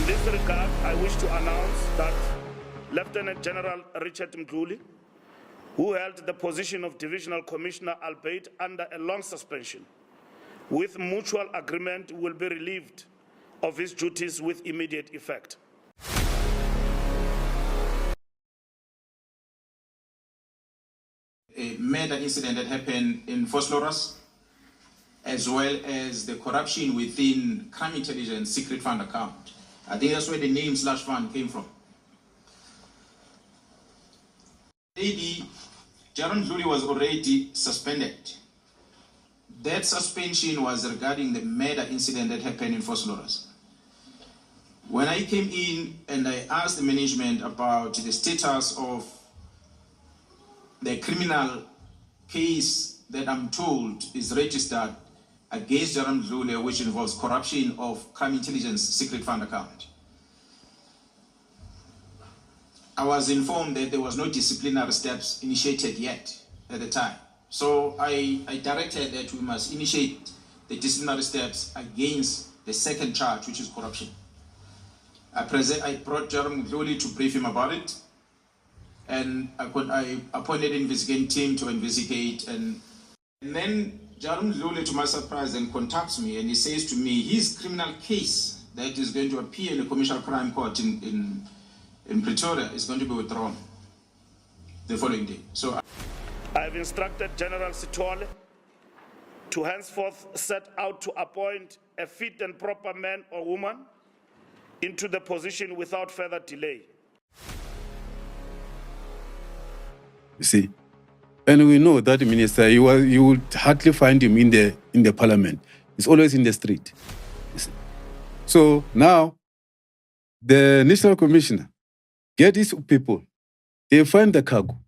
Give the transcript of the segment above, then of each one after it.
this regard, I wish to announce that Lieutenant General Richard Mdluli, who held the position of Divisional Commissioner, albeit under a long suspension, with mutual agreement will be relieved of his duties with immediate effect. A murder incident that happened in Vosloorus, as well as the corruption within crime intelligence secret fund account. I think that's where the name /fund came from. Lady Jaron Mdluli was already suspended. That suspension was regarding the murder incident that happened in Vosloorus. When I came in and I asked the management about the status of the criminal case that I'm told is registered against Jaron Mdluli, which involves corruption of crime intelligence secret fund account, I was informed that there was no disciplinary steps initiated yet at the time. So I directed that we must initiate the disciplinary steps against the second charge, which is corruption. I brought Jaron Mdluli to brief him about it, and I appointed an investigating team to investigate, and then Jaron Mdluli, to my surprise, then contacts me and he says to me his criminal case that is going to appear in the Commercial Crime Court in Pretoria is going to be withdrawn the following day. So I have instructed General Sithole to henceforth set out to appoint a fit and proper man or woman into the position without further delay. You see, and we know that minister, you would hardly find him in the parliament. He's always in the street. You see. So now, the national commissioner get these people. They find the cargo.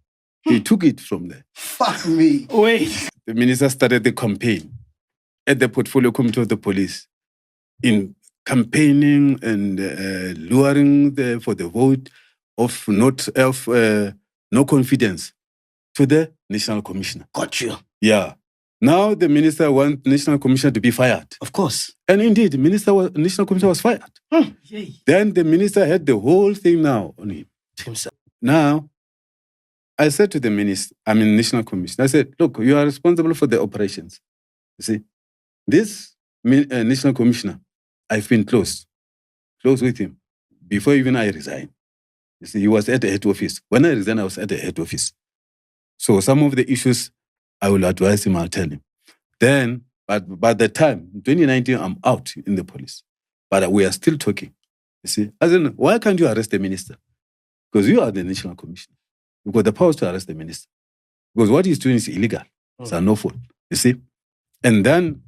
They took it from there. Fuck me. Wait. The minister started the campaign at the portfolio committee of the police in campaigning and luring for the vote of no confidence to the national commissioner. Got you. Yeah. Now the minister wants national commissioner to be fired. Of course. And indeed, national commissioner was fired. Then the minister had the whole thing now on him. Himself. Now, I said to the national commissioner, I said, look, you are responsible for the operations. You see, this national commissioner, I've been close with him before even I resigned. You see, he was at the head office. When I resigned, I was at the head office. So some of the issues, I will advise him, I'll tell him. Then, but by the time, 2019, I'm out in the police. But we are still talking. You see, as in, why can't you arrest the minister? Because you are the national commissioner. You've got the powers to arrest the minister. Because what he's doing is illegal. It's unlawful. You see? And then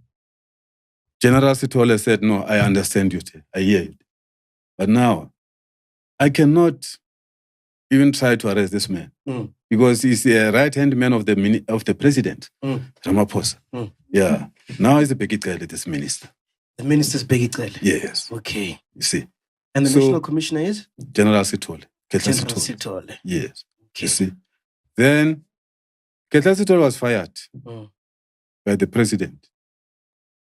General Sithole said, no, I understand you. I hear it. But now, I cannot even try to arrest this man. Because he's a right-hand man of the president, Ramaphosa. Yeah. Now he's the Bheki Cele, this minister. The minister's Bheki Cele? Yes. Okay. You see. And the national commissioner is? General Sithole. General Sithole. Yes. Okay. You see. Then, Sithole was fired by the president.